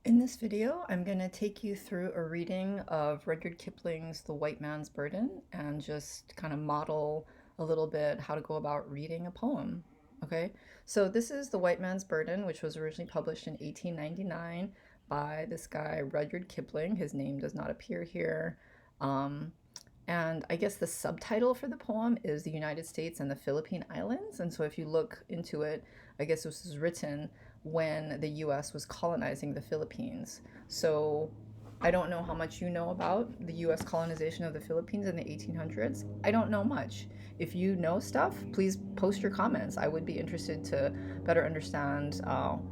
In this video, I'm going to take you through a reading of Rudyard Kipling's The White Man's Burden and just kind of model a little bit how to go about reading a poem. Okay, so this is The White Man's Burden, which was originally published in 1899 by this guy, Rudyard Kipling. His name does not appear here. Um, and I guess the subtitle for the poem is The United States and the Philippine Islands. And so if you look into it, I guess this was written when the US was colonizing the Philippines. So I don't know how much you know about the US colonization of the Philippines in the 1800s. I don't know much. If you know stuff, please post your comments. I would be interested to better understand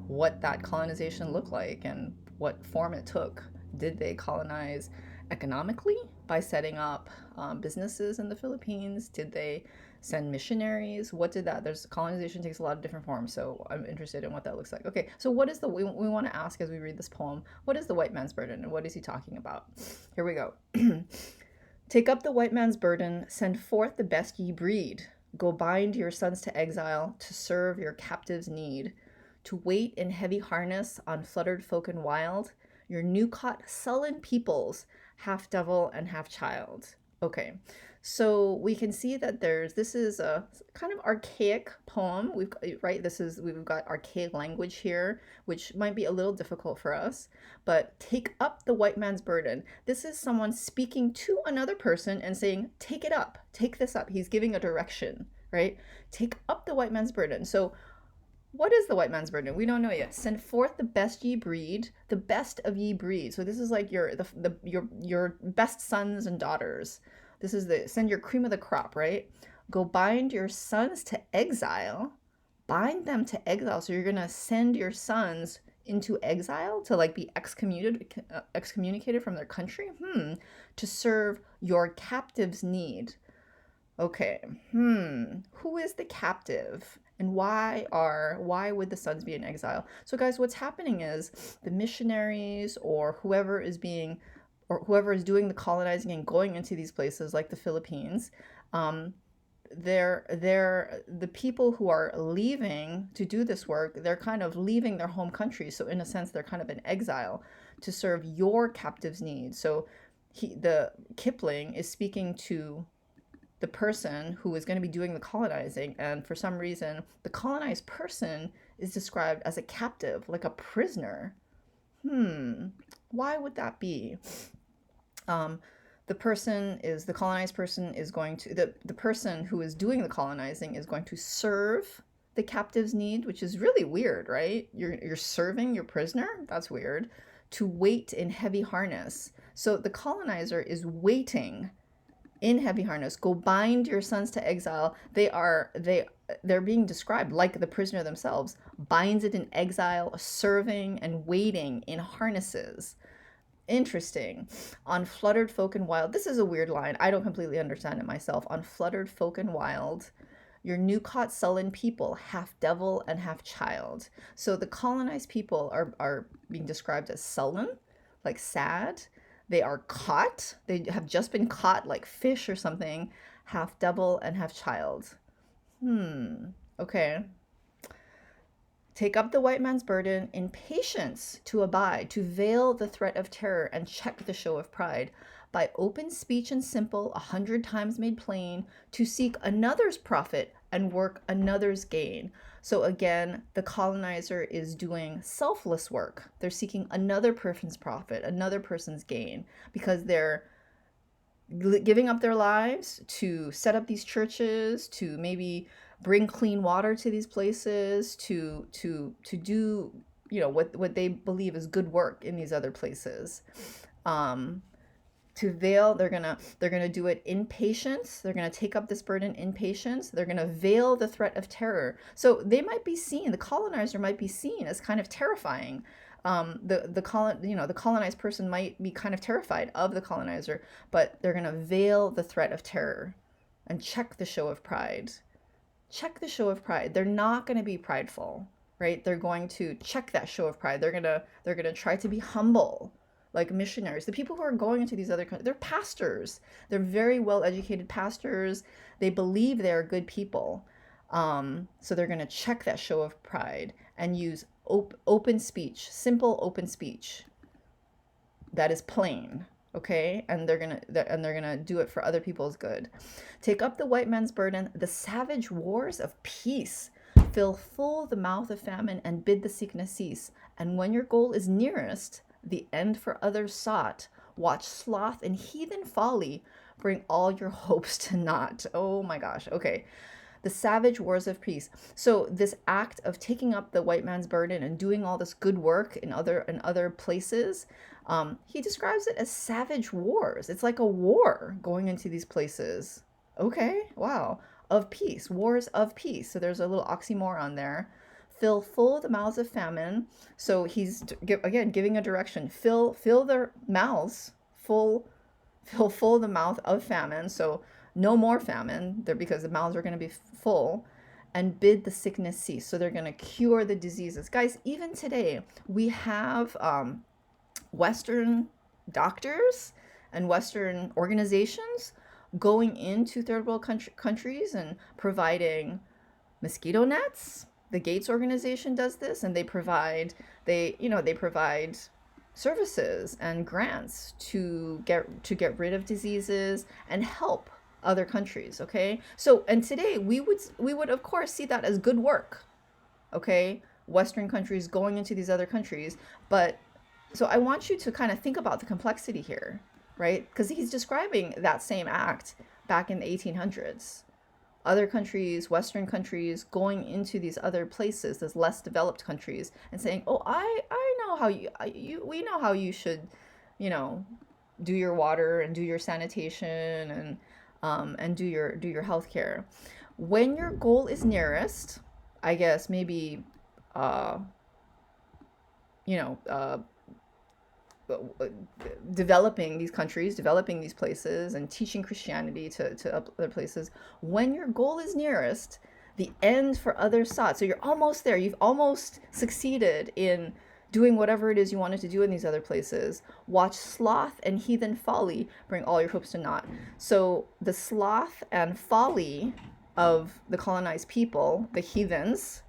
what that colonization looked like and what form it took. Did they colonize economically by setting up businesses in the Philippines? Did they send missionaries? What did that? There's colonization takes a lot of different forms, so I'm interested in what that looks like. Okay, so what is we want to ask as we read this poem? What is the white man's burden, and what is he talking about? Here we go. Take up the white man's burden, send forth the best ye breed. Go bind your sons to exile, to serve your captives' need, to wait in heavy harness on fluttered folk and wild, your new caught sullen peoples, half devil and half child. Okay, so we can see that this is a kind of archaic poem. We've got archaic language here, which might be a little difficult for us. But take up the white man's burden. This is someone speaking to another person and saying, take it up, take this up. He's giving a direction, right? Take up the white man's burden. So what is the white man's burden? We don't know yet. Send forth the best ye breed, the best of ye breed. So this is like your best sons and daughters. This is the send your cream of the crop, right? Go bind your sons to exile. Bind them to exile. So you're gonna send your sons into exile to like be excommunicated from their country. To serve your captives' need. Okay. Who is the captive? And why would the sons be in exile? So guys, what's happening is the missionaries or whoever is doing the colonizing and going into these places like the Philippines, they're the people who are leaving to do this work, they're kind of leaving their home country. So in a sense, they're kind of in exile to serve your captives' needs. So the Kipling is speaking to the person who is going to be doing the colonizing, and for some reason the colonized person is described as a captive, like a prisoner. Why would that be? The colonized person is going to the person who is doing the colonizing is going to serve the captive's need, which is really weird, right? You're serving your prisoner. That's weird. To wait in heavy harness. So the colonizer is waiting in heavy harness. Go bind your sons to exile. They're being described like the prisoner themselves, binds it in exile, serving and waiting in harnesses. Interesting. On fluttered folk and wild. This is a weird line. I don't completely understand it myself. On fluttered folk and wild, your new caught sullen people, half devil and half child. So the colonized people are being described as sullen, like sad. They are caught. They have just been caught like fish or something, half devil and half child. Okay. Take up the white man's burden in patience to abide, to veil the threat of terror and check the show of pride. By open speech and simple, 100 times made plain, to seek another's profit and work another's gain. So again, the colonizer is doing selfless work. They're seeking another person's profit, another person's gain, because they're giving up their lives to set up these churches, to maybe bring clean water to these places, to do what they believe is good work in these other places. To veil, they're gonna do it in patience. They're gonna take up this burden in patience. They're gonna veil the threat of terror. So they might be seen, the colonizer might be seen as kind of terrifying. The colonized person might be kind of terrified of the colonizer, but they're gonna veil the threat of terror and check the show of pride. Check the show of pride. They're not gonna be prideful, right? They're going to check that show of pride. They're gonna try to be humble, like missionaries. The people who are going into these other countries, they're pastors. They're very well educated pastors. They believe they're good people. So they're going to check that show of pride and use open speech, simple open speech that is plain, okay? And they're gonna do it for other people's good. Take up the white man's burden, the savage wars of peace. Fill full the mouth of famine and bid the sickness cease. And when your goal is nearest, the end for others sought, watch sloth and heathen folly bring all your hopes to naught. Oh my gosh. Okay. The savage wars of peace. So this act of taking up the white man's burden and doing all this good work in other places, he describes it as savage wars. It's like a war going into these places. Okay, wow. Of peace, wars of peace. So there's a little oxymoron there. Fill full the mouths of famine. So he's again giving a direction. Fill their mouths full, fill full the mouth of famine. So no more famine there, because the mouths are going to be full, and bid the sickness cease. So they're going to cure the diseases. Guys, even today we have Western doctors and Western organizations going into third world countries and providing mosquito nets. The Gates organization does this, and they provide services and grants to get rid of diseases and help other countries. Okay, so and today we would of course see that as good work. Okay, Western countries going into these other countries, but so I want you to kind of think about the complexity here, right? Because he's describing that same act back in the 1800s. Other countries, Western countries, going into these other places, these less developed countries, and saying, "Oh, I know how we know how you should, you know, do your water and do your sanitation and do your healthcare. When your goal is nearest, I guess maybe, uh, you know, developing these countries, developing these places, and teaching Christianity to other places. When your goal is nearest, the end for others sought. So you're almost there. You've almost succeeded in doing whatever it is you wanted to do in these other places. Watch sloth and heathen folly bring all your hopes to naught. So the sloth and folly of the colonized people, the heathens,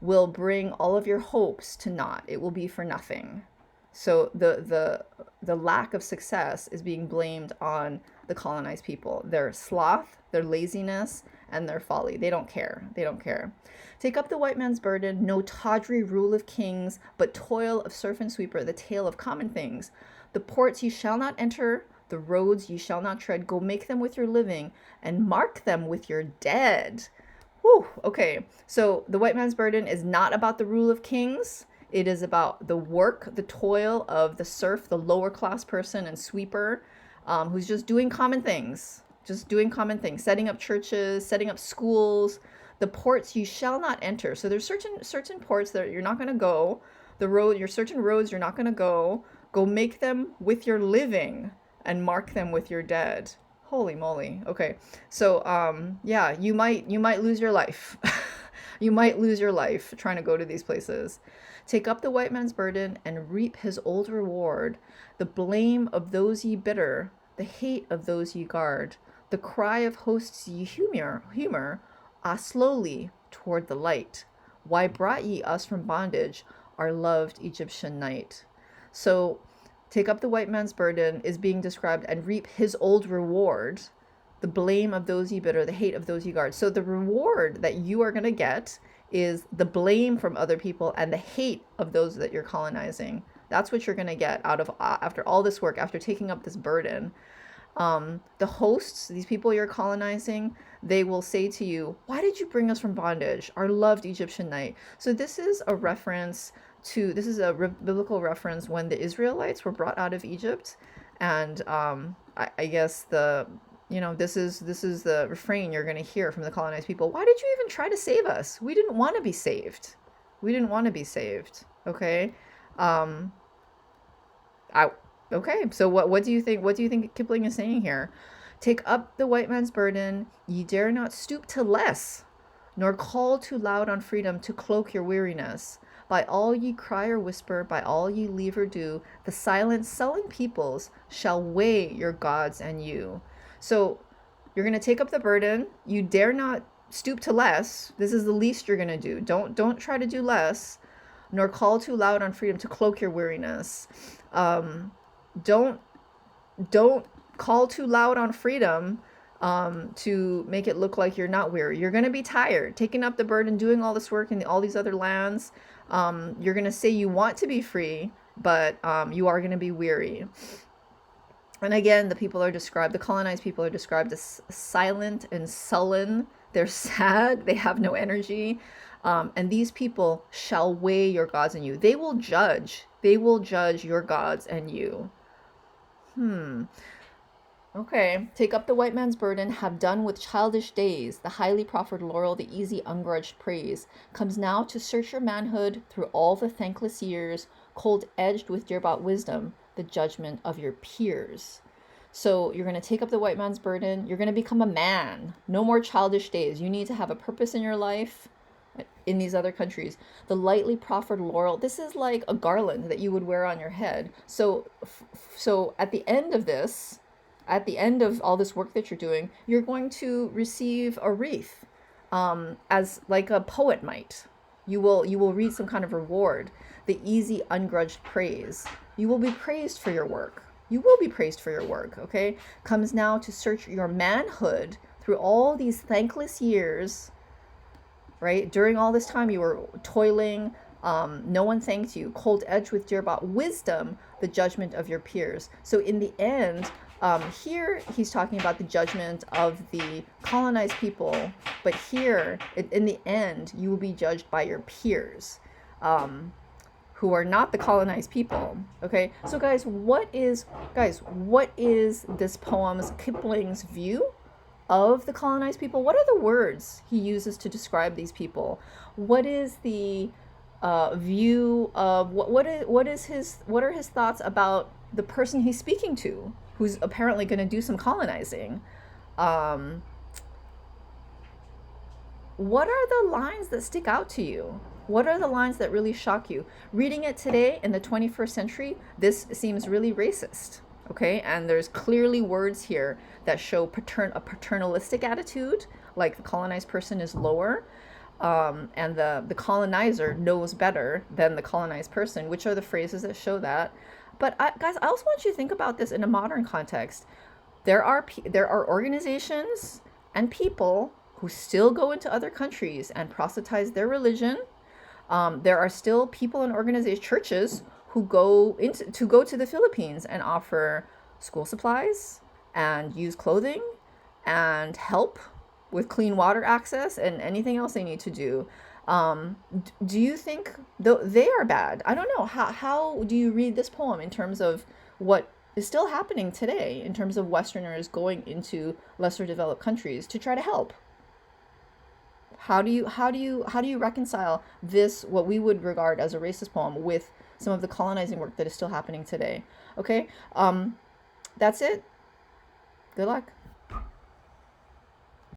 will bring all of your hopes to naught. It will be for nothing. So the lack of success is being blamed on the colonized people. Their sloth, their laziness, and their folly. They don't care. They don't care. Take up the white man's burden, no tawdry rule of kings, but toil of serf and sweeper, the tale of common things. The ports ye shall not enter, the roads ye shall not tread. Go make them with your living, and mark them with your dead. Whew, okay. So the white man's burden is not about the rule of kings. It is about the work, the toil of the serf, the lower class person and sweeper, who's just doing common things, setting up churches, setting up schools. The ports you shall not enter. So there's certain ports that you're not going to go. Your certain roads you're not going to go. Go make them with your living and mark them with your dead. Holy moly. Okay. So yeah, you might lose your life. You might lose your life trying to go to these places. Take up the white man's burden and reap his old reward. The blame of those ye bitter, the hate of those ye guard. The cry of hosts ye humor, slowly toward the light. Why brought ye us from bondage, our loved Egyptian night? So take up the white man's burden is being described, and reap his old reward. The blame of those ye bitter, the hate of those ye guard. So the reward that you are going to get is the blame from other people and the hate of those that you're colonizing. That's what you're going to get out of after all this work, after taking up this burden. The hosts, these people you're colonizing, they will say to you, "Why did you bring us from bondage, our loved Egyptian night?" So this is a biblical reference when the Israelites were brought out of Egypt, and I guess this is the refrain you're going to hear from the colonized people. Why did you even try to save us? We didn't want to be saved. We didn't want to be saved. Okay. Okay. So what do you think? What do you think Kipling is saying here? Take up the white man's burden. Ye dare not stoop to less, nor call too loud on freedom to cloak your weariness. By all ye cry or whisper, by all ye leave or do, the silent, sullen peoples shall weigh your gods and you. So you're going to take up the burden. You dare not stoop to less. This is the least you're going to do. Don't try to do less. nor call too loud on freedom to cloak your weariness. Don't don't call too loud on freedom to make it look like you're not weary. You're going to be tired, taking up the burden, doing all this work in all these other lands. You're going to say you want to be free, but you are going to be weary. And again, the colonized people are described as silent and sullen. They're sad. They have no energy. And these people shall weigh your gods and you. They will judge. They will judge your gods and you. Okay. Take up the white man's burden, have done with childish days. The highly proffered laurel, the easy ungrudged praise, comes now to search your manhood through all the thankless years, cold edged with dear-bought wisdom, the judgment of your peers. So you're going to take up the white man's burden. You're going to become a man. No more childish days. You need to have a purpose in your life. In these other countries, the lightly proffered laurel, this is like a garland that you would wear on your head. So at the end of this, at the end of all this work that you're doing, you're going to receive a wreath, as like a poet might. You will read some kind of reward, the easy ungrudged praise. You will be praised for your work. You will be praised for your work, okay? Comes now to search your manhood through all these thankless years, right? During all this time you were toiling, no one thanked you, cold edged with dear-bought wisdom, the judgment of your peers. So in the end, here he's talking about the judgment of the colonized people, but here in the end you will be judged by your peers, who are not the colonized people. Okay, so guys, what is this poem's, Kipling's view of the colonized people? What are the words he uses to describe these people? What is the view of what are his thoughts about the person he's speaking to, who's apparently going to do some colonizing? What are the lines that stick out to you? What are the lines that really shock you? Reading it today in the 21st century, this seems really racist. Okay, and there's clearly words here that show a paternalistic attitude, like the colonized person is lower, and the colonizer knows better than the colonized person, which are the phrases that show that. But guys, I also want you to think about this in a modern context. There are organizations and people who still go into other countries and proselytize their religion. There are still people and organizations, churches, who go to the Philippines and offer school supplies and used clothing and help with clean water access and anything else they need to do. Do you think they are bad? I don't know. How do you read this poem in terms of what is still happening today, in terms of Westerners going into lesser developed countries to try to help? How do you reconcile this, what we would regard as a racist poem, with some of the colonizing work that is still happening today? Okay, that's it. Good luck.